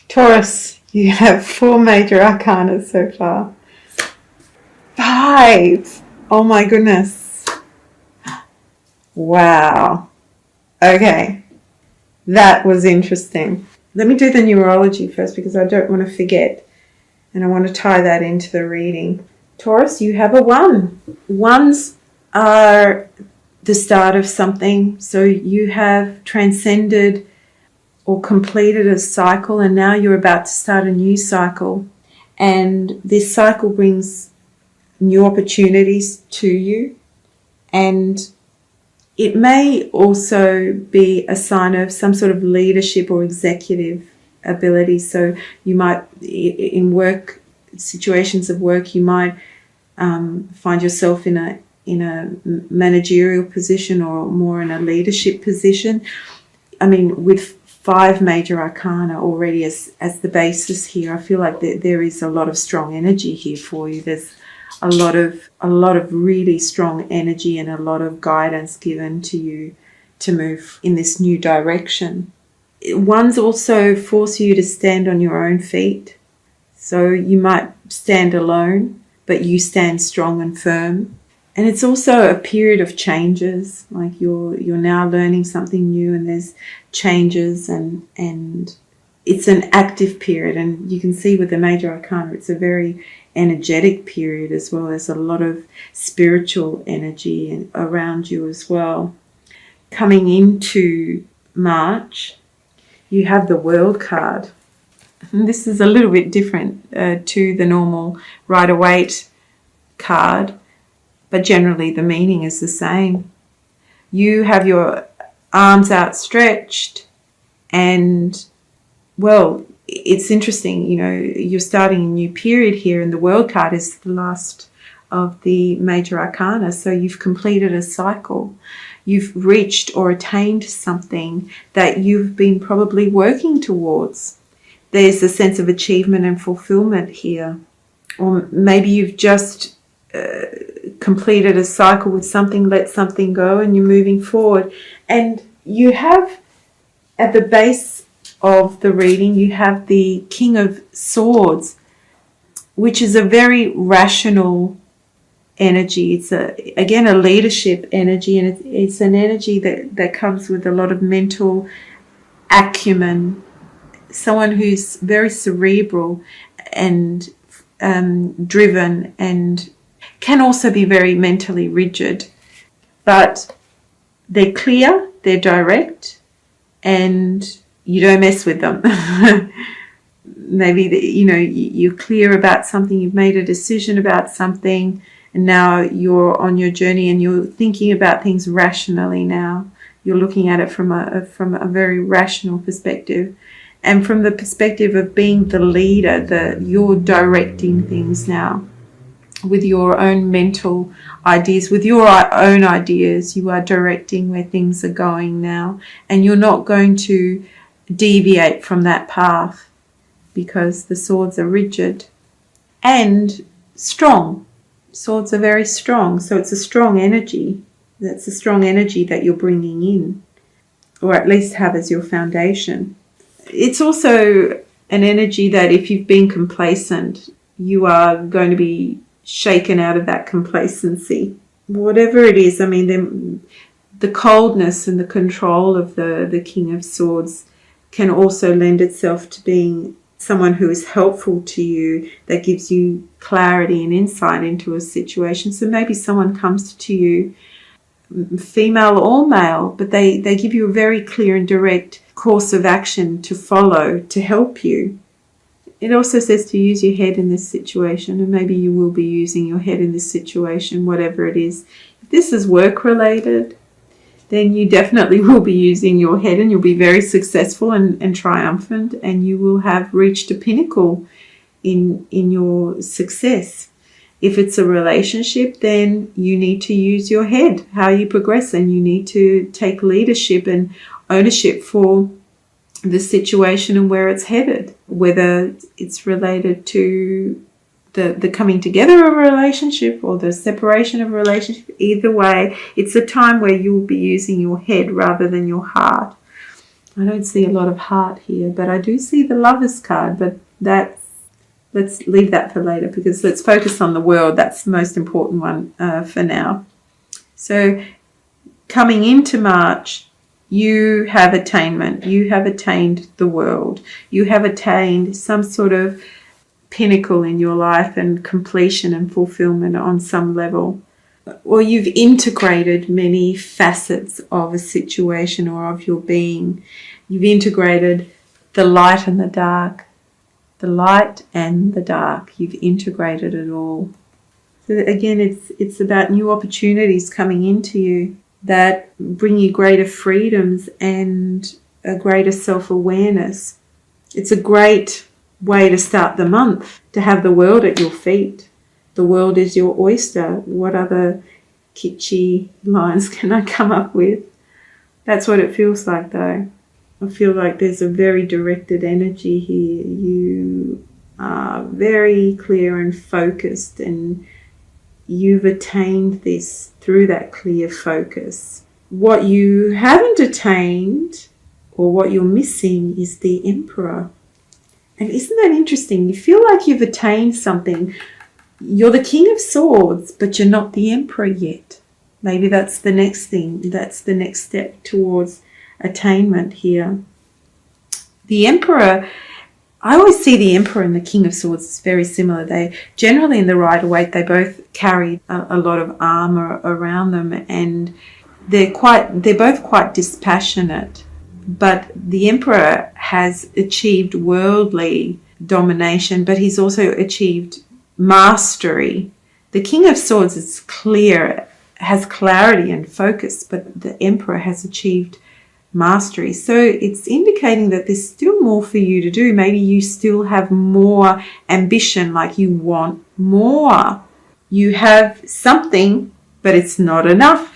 Taurus, you have 4 major arcana so far. 5! Oh my goodness. Wow. Okay. That was interesting. Let me do the numerology first because I don't want to forget. And I want to tie that into the reading. Taurus, you have a 1. 1s are the start of something. So you have transcended or completed a cycle, and now you're about to start a new cycle. And this cycle brings new opportunities to you. And it may also be a sign of some sort of leadership or executive ability. So you might, in work, situations of work, you might find yourself in a managerial position or more in a leadership position. I mean, with 5 major arcana already as the basis here, I feel like there is a lot of strong energy here for you. There's a lot of really strong energy and a lot of guidance given to you to move in this new direction. Ones also force you to stand on your own feet. So you might stand alone, but you stand strong and firm. And it's also a period of changes, like you're now learning something new and there's changes and it's an active period. And you can see with the major arcana, it's a very energetic period as well. There's a lot of spiritual energy around you as well. Coming into March, you have the World card. And this is a little bit different to the normal Rider-Waite card, but generally the meaning is the same. You have your arms outstretched and, well, it's interesting, you're starting a new period here, and the World card is the last of the major arcana. So you've completed a cycle. You've reached or attained something that you've been probably working towards. There's a sense of achievement and fulfillment here. Or maybe you've just completed a cycle with something, let something go, and you're moving forward. And you have, at the base of the reading, you have the King of Swords, which is a very rational energy. It's again a leadership energy, and it's an energy that comes with a lot of mental acumen. Someone who's very cerebral and driven, and can also be very mentally rigid, but they're clear, they're direct, and you don't mess with them. Maybe you're clear about something, you've made a decision about something, and now you're on your journey and you're thinking about things rationally now. You're looking at it from a very rational perspective. And from the perspective of being the leader, you're directing things now with your own mental ideas, with your own ideas. You are directing where things are going now, and you're not going to deviate from that path because the swords are rigid and strong. Swords are very strong, so it's a strong energy. That's a strong energy that you're bringing in, or at least have as your foundation. It's also an energy that if you've been complacent, you are going to be shaken out of that complacency. Whatever it is, I mean, the coldness and the control of the King of Swords can also lend itself to being someone who is helpful to you, that gives you clarity and insight into a situation. So maybe someone comes to you, female or male, but they give you a very clear and direct course of action to follow to help you. It also says to use your head in this situation, and maybe you will be using your head in this situation, whatever it is. If this is work related, then you definitely will be using your head, and you'll be very successful and triumphant, and you will have reached a pinnacle in your success. If it's a relationship, then you need to use your head, how you progress, and you need to take leadership and ownership for the situation and where it's headed, whether it's related to the coming together of a relationship or the separation of a relationship. Either way, it's a time where you will be using your head rather than your heart. I don't see a lot of heart here, but I do see the Lovers card, but let's leave that for later, because let's focus on the World. That's the most important one for now. So coming into March, you have attainment. You have attained the World. You have attained some sort of pinnacle in your life and completion and fulfillment on some level. Or you've integrated many facets of a situation or of your being. You've integrated the light and the dark. The light and the dark. You've integrated it all. So again, it's about new opportunities coming into you that bring you greater freedoms and a greater self-awareness. It's a great way to start the month, to have the world at your feet. The world is your oyster. What other kitschy lines can I come up with? That's what it feels like, though. I feel like there's a very directed energy here. You are very clear and focused, and you've attained this through that clear focus. What you haven't attained, or what you're missing, is the Emperor. And isn't that interesting? You feel like you've attained something. You're the King of Swords, but you're not the Emperor yet. Maybe that's the next thing. That's the next step towards attainment here. The Emperor, I always see the Emperor and the King of Swords as very similar. They generally, in the Rider-Waite, they both carry a lot of armor around them, and they're both quite dispassionate. But the Emperor has achieved worldly domination, but he's also achieved mastery. The King of Swords is clear, has clarity and focus, but the Emperor has achieved mastery. So it's indicating that there's still more for you to do. Maybe you still have more ambition, like you want more. You have something, but it's not enough.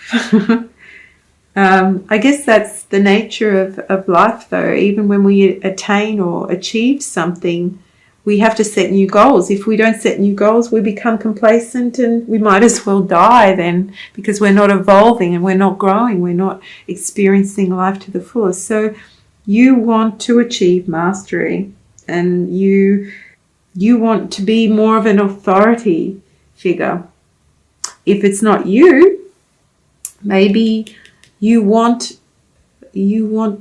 I guess that's the nature of life, though. Even when we attain or achieve something, we have to set new goals. If we don't set new goals, we become complacent, and we might as well die then, because we're not evolving and we're not growing. We're not experiencing life to the fullest. So you want to achieve mastery, and you want to be more of an authority figure. If it's not you, maybe you want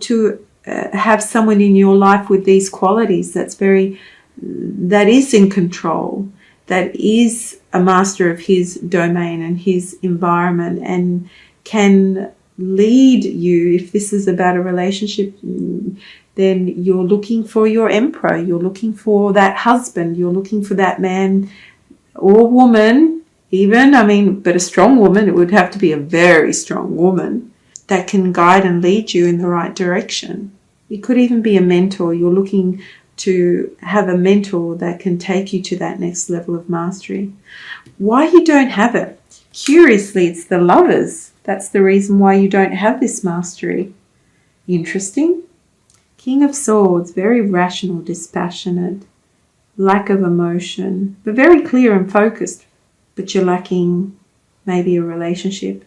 to have someone in your life with these qualities that is in control, that is a master of his domain and his environment, and can lead you. If this is about a relationship, then you're looking for your Emperor, you're looking for that husband, you're looking for that man or woman even, but a strong woman. It would have to be a very strong woman that can guide and lead you in the right direction. It could even be a mentor. You're looking to have a mentor that can take you to that next level of mastery. Why you don't have it? Curiously, it's the Lovers. That's the reason why you don't have this mastery. Interesting. King of Swords, very rational, dispassionate, lack of emotion, but very clear and focused. But you're lacking maybe a relationship.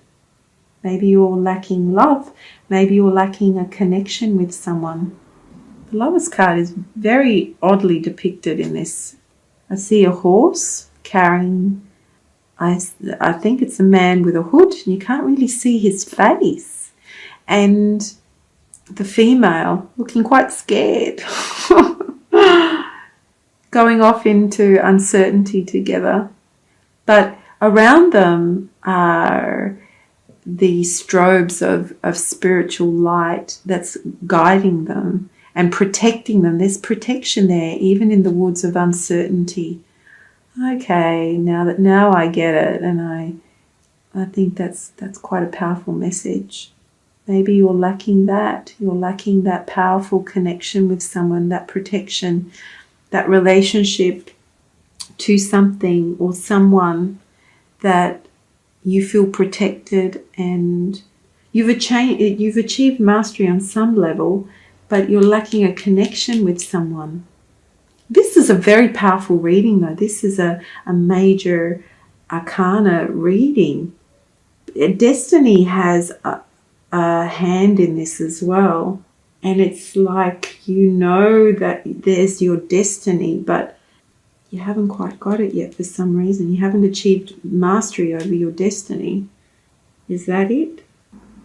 Maybe you're lacking love. Maybe you're lacking a connection with someone. The Lover's card is very oddly depicted in this. I see a horse carrying, I think it's a man with a hood, and you can't really see his face. And the female looking quite scared, going off into uncertainty together. But around them are the strobes of spiritual light that's guiding them and protecting them. There's protection there, even in the woods of uncertainty. Okay, now I get it, and I think that's quite a powerful message. Maybe you're lacking that. You're lacking that powerful connection with someone, that protection, that relationship to something or someone that you feel protected, and you've achieved mastery on some level, but you're lacking a connection with someone. This is a very powerful reading, though. This is a major arcana reading. Destiny has a hand in this as well. And it's like you know that there's your destiny, but you haven't quite got it yet for some reason. You haven't achieved mastery over your destiny. Is that it?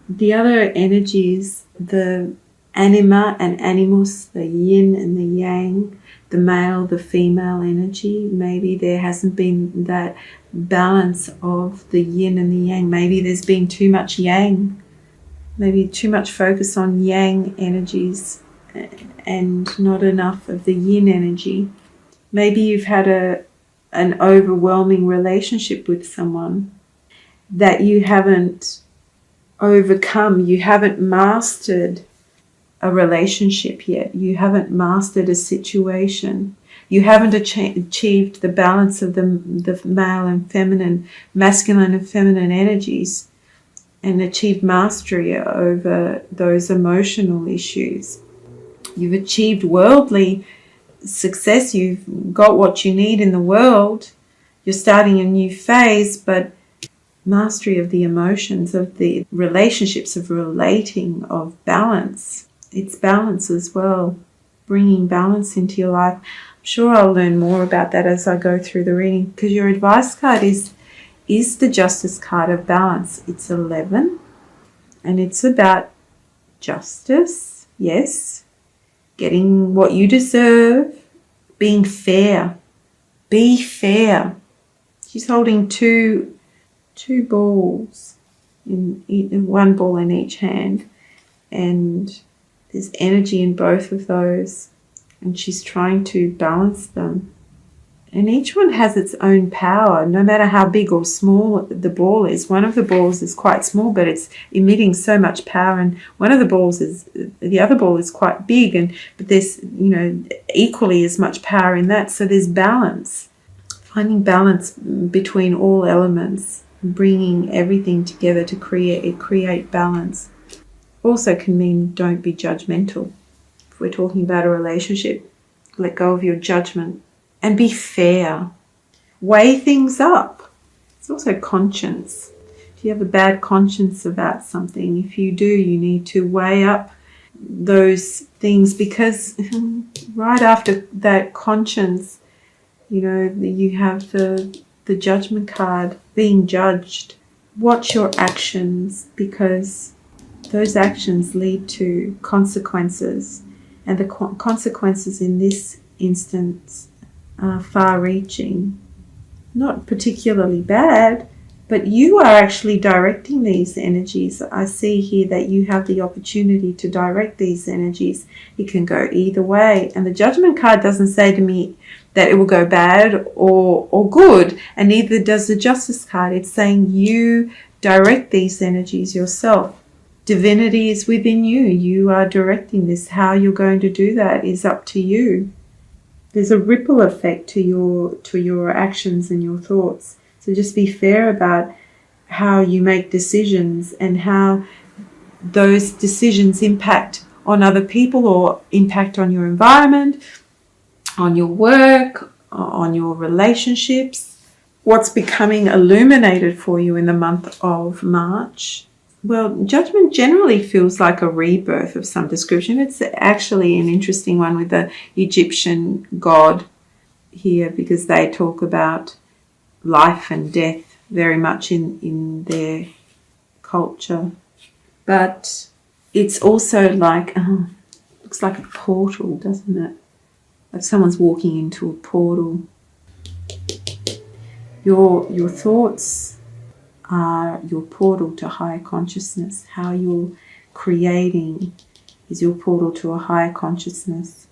The other energies, the anima and animus, the yin and the yang, the male, the female energy. Maybe there hasn't been that balance of the yin and the yang. Maybe there's been too much yang. Maybe too much focus on yang energies and not enough of the yin energy. Maybe you've had an overwhelming relationship with someone that you haven't overcome. You haven't mastered a relationship yet. You haven't mastered a situation. You haven't achieved the balance of the male and feminine, masculine and feminine energies, and achieved mastery over those emotional issues. You've achieved worldly success. You've got what you need in the world. You're starting a new phase, but mastery of the emotions, of the relationships, of relating, of balance. It's balance as well, bringing balance into your life. I'm sure I'll learn more about that as I go through the reading, because your advice card is the Justice card of balance. It's 11, and it's about justice, yes, getting what you deserve, being fair. Be fair. She's holding two balls, in one ball in each hand, and there's energy in both of those, and she's trying to balance them. And each one has its own power, no matter how big or small the ball is. One of the balls is quite small, but it's emitting so much power, and the other ball is quite big, but there's equally as much power in that. So there's balance, finding balance between all elements, bringing everything together to create balance. Also can mean don't be judgmental. If we're talking about a relationship, let go of your judgment and be fair. Weigh things up. It's also conscience. If you have a bad conscience about something, if you do, you need to weigh up those things, because right after that conscience, you have the judgment card, being judged. Watch your actions, because those actions lead to consequences, and the consequences in this instance are far-reaching. Not particularly bad, but you are actually directing these energies. I see here that you have the opportunity to direct these energies. It can go either way, and the judgment card doesn't say to me that it will go bad or good, and neither does the justice card. It's saying you direct these energies yourself. Divinity is within you. You are directing this. How you're going to do that is up to you. There's a ripple effect to your actions and your thoughts. So just be fair about how you make decisions and how those decisions impact on other people or impact on your environment, on your work, on your relationships. What's becoming illuminated for you in the month of March? Well, judgment generally feels like a rebirth of some description. It's actually an interesting one with the Egyptian god here, because they talk about life and death very much in their culture. But it's also like, looks like a portal, doesn't it? Like someone's walking into a portal. Your thoughts are your portal to higher consciousness. How you're creating is your portal to a higher consciousness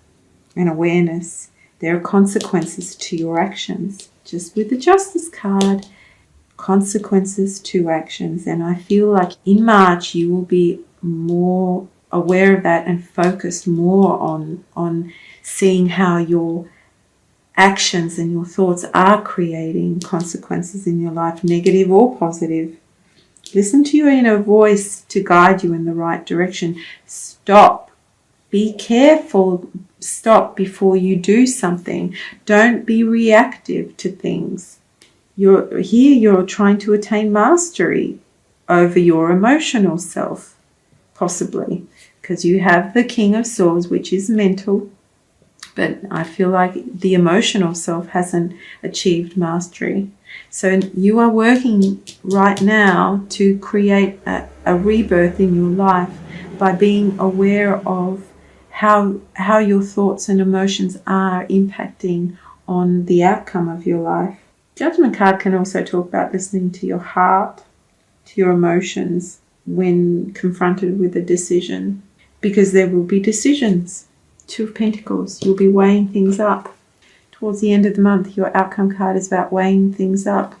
and awareness. There are consequences to your actions. Just with the Justice card, consequences to actions. And I feel like in March you will be more aware of that and focused more on seeing how your actions and your thoughts are creating consequences in your life, negative or positive. Listen to your inner voice to guide you in the right direction. Stop. Be careful. Stop before you do something. Don't be reactive to things. You're trying to attain mastery over your emotional self, possibly. because you have the King of Swords, which is mental, but I feel like the emotional self hasn't achieved mastery. So you are working right now to create a rebirth in your life by being aware of how your thoughts and emotions are impacting on the outcome of your life. Judgment card can also talk about listening to your heart, to your emotions when confronted with a decision, because there will be decisions. Two of Pentacles, you'll be weighing things up. Towards the end of the month, your outcome card is about weighing things up.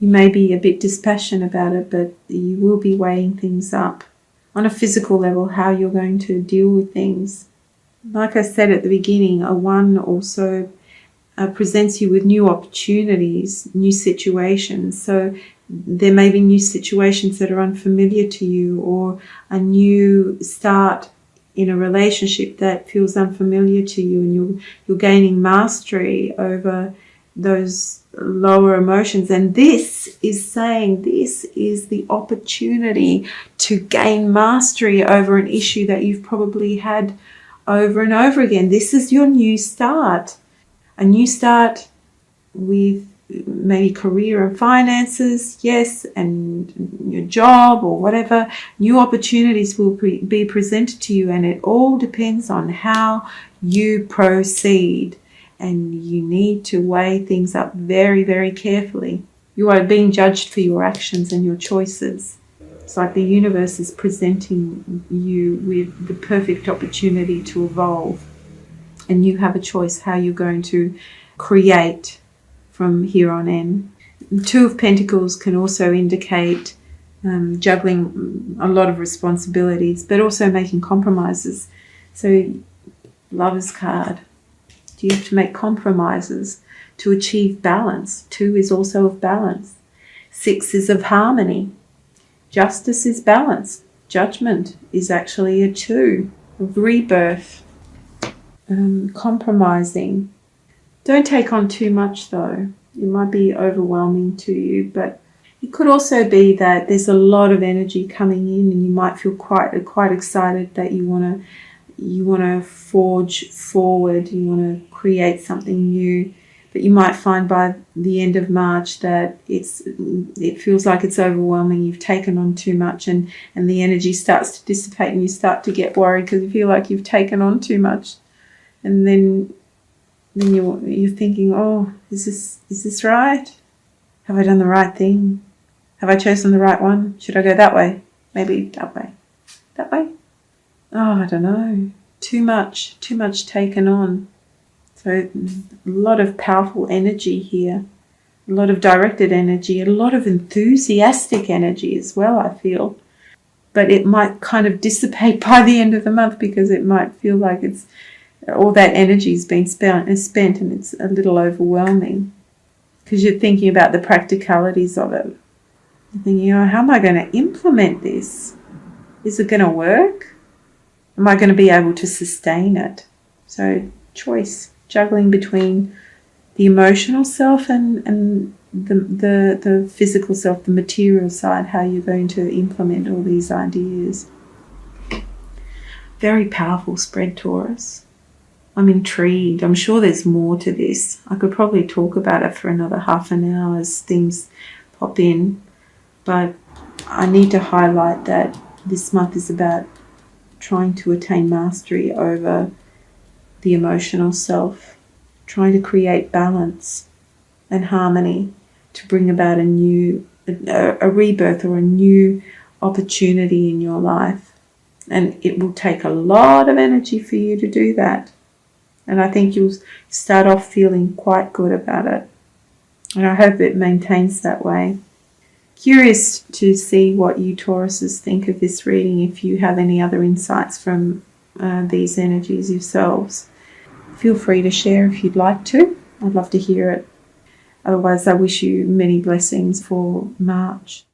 You may be a bit dispassionate about it, but you will be weighing things up. On a physical level, how you're going to deal with things. Like I said at the beginning, a 1 also presents you with new opportunities, new situations. So there may be new situations that are unfamiliar to you, or a new start in a relationship that feels unfamiliar to you, and you're gaining mastery over those lower emotions. And this is saying this is the opportunity to gain mastery over an issue that you've probably had over and over again. This is your new start. A new start with maybe career and finances, yes, and your job or whatever. New opportunities will be presented to you, and it all depends on how you proceed. And you need to weigh things up very, very carefully. You are being judged for your actions and your choices. It's like the universe is presenting you with the perfect opportunity to evolve. And you have a choice how you're going to create from here on in. 2 of Pentacles can also indicate juggling a lot of responsibilities, but also making compromises. So, Lover's card. Do you have to make compromises to achieve balance? 2 is also of balance. 6 is of harmony. Justice is balance. Judgment is actually a 2 of rebirth. Compromising. Don't take on too much though. It might be overwhelming to you, but it could also be that there's a lot of energy coming in, and you might feel quite excited that you want to forge forward, you want to create something new, but you might find by the end of March that it feels like it's overwhelming. You've taken on too much, and the energy starts to dissipate, and you start to get worried because you feel like you've taken on too much. And then you're thinking, oh, is this right? Have I done the right thing? Have I chosen the right one? Should I go that way? Maybe that way. That way? Oh, I don't know. Too much taken on. So a lot of powerful energy here. A lot of directed energy. A lot of enthusiastic energy as well, I feel. But it might kind of dissipate by the end of the month, because it might feel like it's all that energy has been spent, and it's a little overwhelming because you're thinking about the practicalities of it. You're thinking, oh, how am I going to implement this? Is it going to work? Am I going to be able to sustain it? So choice, juggling between the emotional self and the physical self, the material side, how you're going to implement all these ideas. Very powerful spread, Taurus. I'm intrigued. I'm sure there's more to this. I could probably talk about it for another half an hour as things pop in. But I need to highlight that this month is about trying to attain mastery over the emotional self, trying to create balance and harmony to bring about a rebirth or a new opportunity in your life. And it will take a lot of energy for you to do that. And I think you'll start off feeling quite good about it. And I hope it maintains that way. Curious to see what you Tauruses think of this reading, if you have any other insights from these energies yourselves. Feel free to share if you'd like to. I'd love to hear it. Otherwise, I wish you many blessings for March.